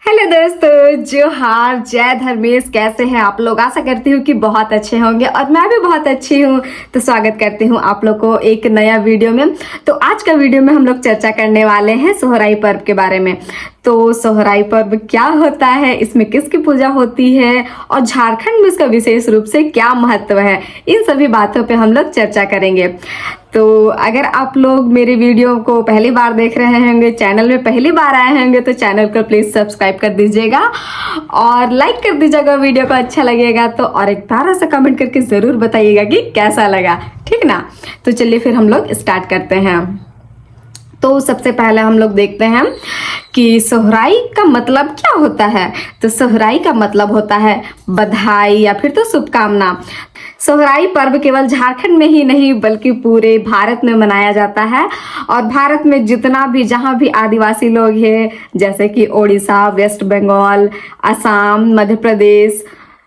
Hello दोस्तों, जोहार, जय धर्मेश। कैसे हैं आप लोग? आशा करती हूँ कि बहुत अच्छे होंगे और मैं भी बहुत अच्छी हूँ। तो स्वागत करती हूँ आप लोग को एक नया वीडियो में। तो आज का वीडियो में हम लोग चर्चा करने वाले हैं सोहराई पर्व के बारे में। तो सोहराई पर्व क्या होता है, इसमें किसकी पूजा होती है और झारखंड में इसका विशेष रूप से क्या महत्व है, इन सभी बातों पे हम लोग चर्चा करेंगे। तो अगर आप लोग मेरे वीडियो को पहली बार देख रहे होंगे, चैनल में पहली बार आए होंगे, तो चैनल को प्लीज सब्सक्राइब कर दीजिएगा और लाइक कर दीजिएगा वीडियो को अच्छा लगेगा तो, और एक प्यारा सा कमेंट करके जरूर बताइएगा कि कैसा लगा, ठीक ना। तो चलिए फिर हम लोग स्टार्ट करते हैं। तो सबसे पहले हम लोग देखते हैं कि सोहराई का मतलब क्या होता है। तो सोहराई का मतलब होता है बधाई या फिर तो शुभकामना। सोहराई पर्व केवल झारखंड में ही नहीं बल्कि पूरे भारत में मनाया जाता है। और भारत में जितना भी जहाँ भी आदिवासी लोग हैं, जैसे कि ओडिशा, वेस्ट बंगाल, असम, मध्य प्रदेश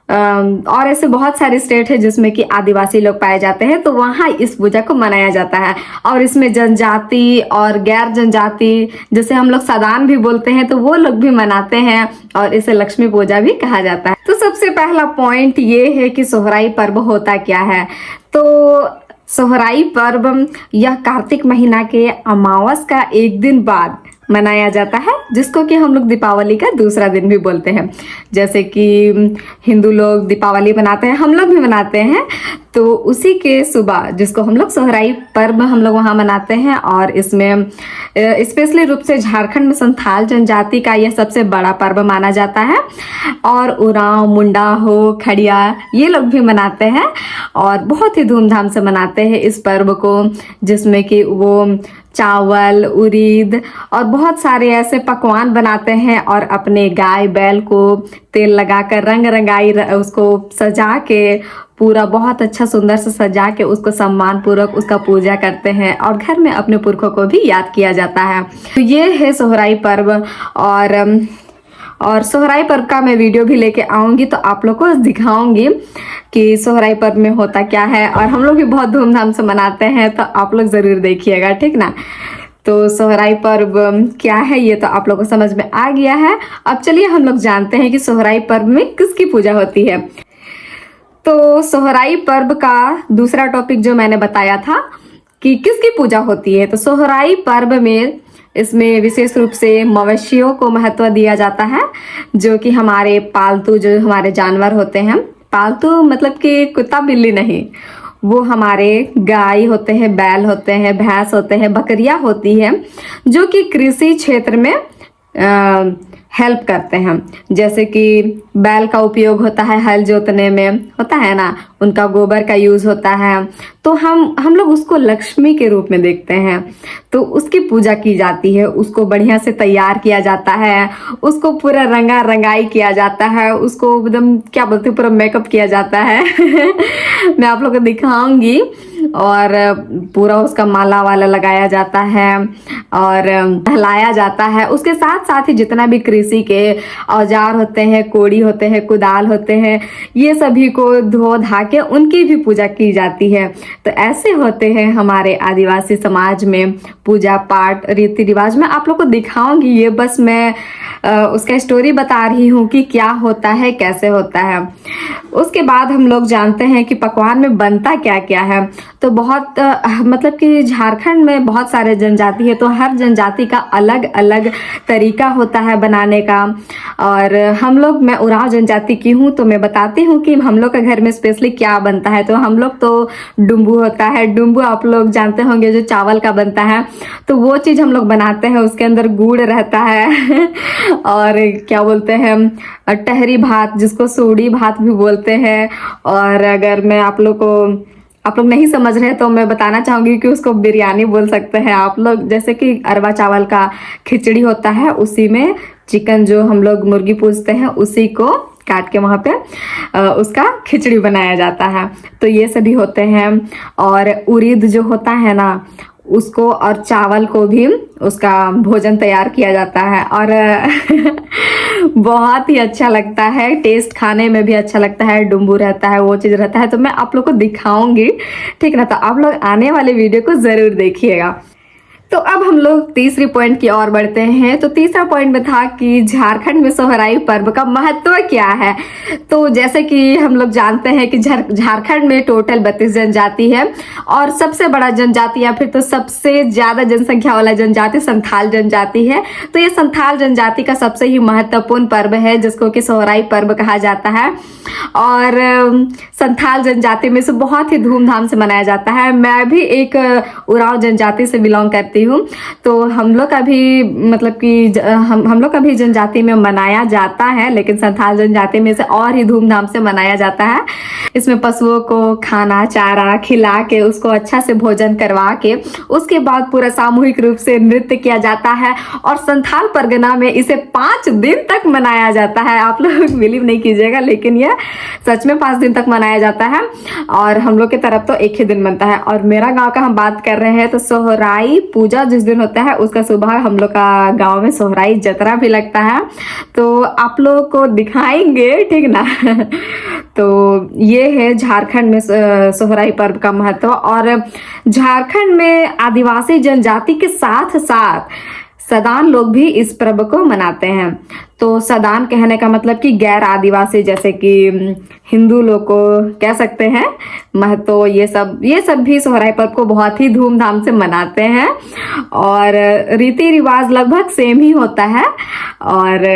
और ऐसे बहुत सारे स्टेट है जिसमें कि आदिवासी लोग पाए जाते हैं, तो वहाँ इस पूजा को मनाया जाता है। और इसमें जनजाति और गैर जनजाति, जैसे हम लोग सादान भी बोलते हैं, तो वो लोग भी मनाते हैं और इसे लक्ष्मी पूजा भी कहा जाता है। तो सबसे पहला पॉइंट ये है कि सोहराई पर्व होता क्या है। तो सोहराई पर्व यह कार्तिक महीना के अमावस का एक दिन बाद मनाया जाता है, जिसको कि हम लोग दीपावली का दूसरा दिन भी बोलते हैं। जैसे कि हिंदू लोग दीपावली मनाते हैं, हम लोग भी मनाते हैं, तो उसी के सुबह जिसको हम लोग सोहराई पर्व हम लोग वहाँ मनाते हैं। और इसमें स्पेशली रूप से झारखंड में संथाल जनजाति का यह सबसे बड़ा पर्व माना जाता है। और उरांव, मुंडा हो, खड़िया, ये लोग भी मनाते हैं और बहुत ही धूमधाम से मनाते हैं इस पर्व को, जिसमें कि वो चावल, उड़ीद और बहुत सारे ऐसे पकवान बनाते हैं और अपने गाय बैल को तेल लगाकर रंग रंगाई उसको सजा के, पूरा बहुत अच्छा सुंदर से सजा के उसको सम्मान पूर्वक उसका पूजा करते हैं और घर में अपने पुरखों को भी याद किया जाता है। तो ये है सोहराई पर्व। और सोहराई पर्व का मैं वीडियो भी लेके आऊंगी, तो आप लोग को दिखाऊंगी कि सोहराई पर्व में होता क्या है। और हम लोग भी बहुत धूमधाम से मनाते हैं, तो आप लोग जरूर देखिएगा, ठीक ना। तो सोहराई पर्व क्या है ये तो आप लोग को समझ में आ गया है। अब चलिए हम लोग जानते हैं कि सोहराई पर्व में किसकी पूजा होती है। तो सोहराई पर्व का दूसरा टॉपिक जो मैंने बताया था कि किसकी पूजा होती है, तो सोहराई पर्व में इसमें विशेष रूप से मवेशियों को महत्व दिया जाता है, जो कि हमारे पालतू जो हमारे जानवर होते हैं। पालतू मतलब कि कुत्ता बिल्ली नहीं, वो हमारे गाय होते हैं, बैल होते हैं, भैंस होते हैं, बकरियां होती है, जो कि कृषि क्षेत्र में हेल्प करते हैं। जैसे कि बैल का उपयोग होता है हल जोतने में, होता है ना, उनका गोबर का यूज होता है। तो हम लोग उसको लक्ष्मी के रूप में देखते हैं, तो उसकी पूजा की जाती है। उसको बढ़िया से तैयार किया जाता है, उसको पूरा रंगा रंगाई किया जाता है, उसको एकदम क्या बोलते हैं, पूरा मेकअप किया जाता है मैं आप लोग को दिखाऊंगी। और पूरा उसका माला वाला लगाया जाता है और टहलाया जाता है। उसके साथ साथ ही जितना भी कृषि के औजार होते हैं, कोड़ी होते हैं, कुदाल होते हैं, ये सभी को धो धा के उनकी भी पूजा की जाती है। तो ऐसे होते हैं हमारे आदिवासी समाज में पूजा पाठ रीति रिवाज। मैं आप लोग को दिखाऊंगी, ये बस मैं उसका स्टोरी बता रही हूँ कि क्या होता है, कैसे होता है। उसके बाद हम लोग जानते हैं कि पकवान में बनता क्या क्या है। तो बहुत मतलब कि झारखंड में बहुत सारे जनजाति है, तो हर जनजाति का अलग अलग तरीका होता है बनाने का। और हम लोग, मैं उरांव जनजाति की हूँ, तो मैं बताती हूँ कि हम लोग के घर में स्पेशली क्या बनता है। तो हम लोग तो डुम्बू होता है, डुम्बू आप लोग जानते होंगे, जो चावल का बनता है, तो वो चीज़ हम लोग बनाते हैं। उसके अंदर गुड़ रहता है और क्या बोलते हैं, टहरी भात, जिसको सूड़ी भात भी बोलते हैं। और अगर मैं आप लोग नहीं समझ रहे तो मैं बताना चाहूंगी कि उसको बिरयानी बोल सकते हैं आप लोग। जैसे कि अरवा चावल का खिचड़ी होता है, उसी में चिकन, जो हम लोग मुर्गी पूजते हैं, उसी को काट के वहाँ पे उसका खिचड़ी बनाया जाता है। तो ये सभी होते हैं। और उड़ीद जो होता है ना, उसको और चावल को भी उसका भोजन तैयार किया जाता है और बहुत ही अच्छा लगता है, टेस्ट खाने में भी अच्छा लगता है। डुम्बू रहता है, वो चीज़ रहता है, तो मैं आप लोग को दिखाऊंगी, ठीक ना। तो आप लोग आने वाले वीडियो को ज़रूर देखिएगा। तो अब हम लोग तीसरी पॉइंट की ओर बढ़ते हैं। तो तीसरा पॉइंट में था कि झारखंड में सोहराई पर्व का महत्व क्या है। तो जैसे कि हम लोग जानते हैं कि झारखंड में टोटल 32 जनजाति है और सबसे बड़ा जनजाति या फिर तो सबसे ज्यादा जनसंख्या वाला जनजाति संथाल जनजाति है। तो ये संथाल जनजाति का सबसे ही महत्वपूर्ण पर्व है जिसको कि सोहराई पर्व कहा जाता है और संथाल जनजाति में से बहुत ही धूमधाम से मनाया जाता है। मैं भी एक उरांव जनजाति से बिलोंग करती हूँ, तो हम लोग का भी मतलब कि हम लोग का भी जनजाति में मनाया जाता है, लेकिन संथाल जनजाति में से और ही धूमधाम से मनाया जाता है। इसमें पशुओं को खाना चारा खिला के उसको अच्छा से भोजन करवा के उसके बाद पूरा सामूहिक रूप से नृत्य किया जाता है और संथाल परगना में इसे 5 दिन तक मनाया जाता है। आप लोग बिलीव नहीं कीजिएगा, लेकिन यह सच में 5 दिन तक मनाया जाता है और हम लोग की तरफ तो एक ही दिन बनता है। और मेरा गांव का हम बात कर रहे हैं तो सोहराई पूजा जिस दिन होता है उसका सुबह हम लोग का गांव में सोहराई जतरा भी लगता है, तो आप लोग को दिखाएंगे, ठीक ना। तो ये है झारखंड में सोहराई पर्व का महत्व। और झारखंड में आदिवासी जनजाति के साथ साथ सदान लोग भी इस पर्व को मनाते हैं। तो सदान कहने का मतलब कि गैर आदिवासी, जैसे कि हिंदू लोग को कह सकते हैं, महतो, ये सब भी सोहराई पर्व को बहुत ही धूमधाम से मनाते हैं और रीति रिवाज लगभग सेम ही होता है। और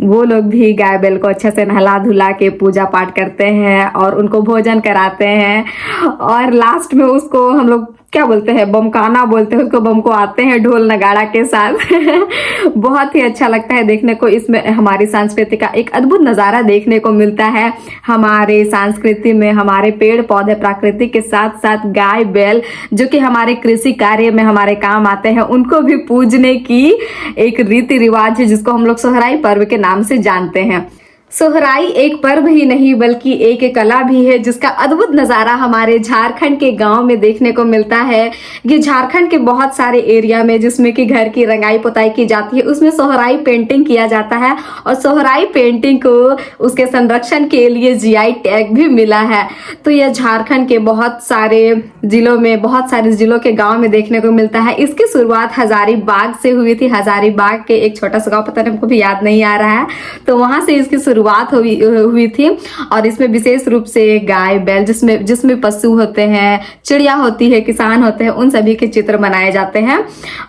वो लोग भी गाय बैल को अच्छे से नहला धुला के पूजा पाठ करते हैं और उनको भोजन कराते हैं और लास्ट में उसको हम लोग क्या बोलते हैं, बमकाना बोलते हैं उसको, बम को आते हैं ढोल नगाड़ा के साथ। बहुत ही अच्छा लगता है देखने को। इसमें हमारी संस्कृति का एक अद्भुत नजारा देखने को मिलता है। हमारे संस्कृति में हमारे पेड़ पौधे प्रकृति के साथ साथ गाय बैल जो कि हमारे कृषि कार्य में हमारे काम आते हैं उनको भी पूजने की एक रीति रिवाज है जिसको हम लोग सोहराई पर्व के नाम से जानते हैं। सोहराई एक पर्व ही नहीं बल्कि एक कला भी है जिसका अद्भुत नज़ारा हमारे झारखंड के गांव में देखने को मिलता है। ये झारखंड के बहुत सारे एरिया में जिसमें कि घर की रंगाई पुताई की जाती है उसमें सोहराई पेंटिंग किया जाता है और सोहराई पेंटिंग को उसके संरक्षण के लिए जीआई टैग भी मिला है। तो यह झारखंड के बहुत सारे जिलों में, बहुत सारे जिलों के गाँव में देखने को मिलता है। इसकी शुरुआत हजारीबाग से हुई थी। हजारीबाग के एक छोटा सा गाँव, पता नहीं हमको भी याद नहीं आ रहा है, तो वहां से इसकी शुरुआत हुई थी। और इसमें विशेष रूप से गाय बैल जिसमें पशु होते हैं, चिड़िया होती है, किसान होते हैं, उन सभी के चित्र बनाए जाते हैं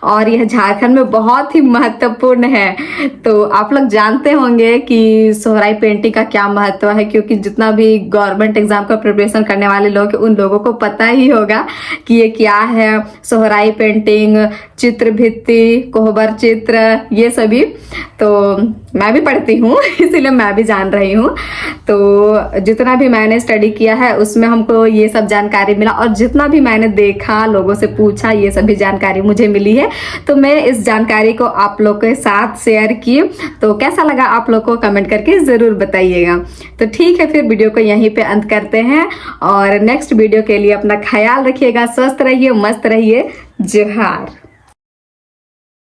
और यह झारखंड में बहुत ही महत्वपूर्ण है। तो आप लोग जानते होंगे कि सोहराई पेंटिंग का क्या महत्व है, क्योंकि जितना भी गवर्नमेंट एग्जाम का प्रिपरेशन करने वाले लोग उन लोगों को पता ही होगा कि ये क्या है। सोहराई पेंटिंग, चित्र भित्ति, कोहबर चित्र, ये सभी तो मैं भी पढ़ती हूँ इसीलिए मैं भी जान रही हूँ। तो जितना भी मैंने स्टडी किया है उसमें हमको ये सब जानकारी मिला और जितना भी मैंने देखा, लोगों से पूछा, ये सभी जानकारी मुझे मिली है। तो मैं इस जानकारी को आप लोग के साथ शेयर की। तो कैसा लगा आप लोग को कमेंट करके ज़रूर बताइएगा। तो ठीक है, फिर वीडियो को यहीं पे अंत करते हैं और नेक्स्ट वीडियो के लिए अपना ख्याल रखिएगा, स्वस्थ रहिए, मस्त रहिए। जोहार।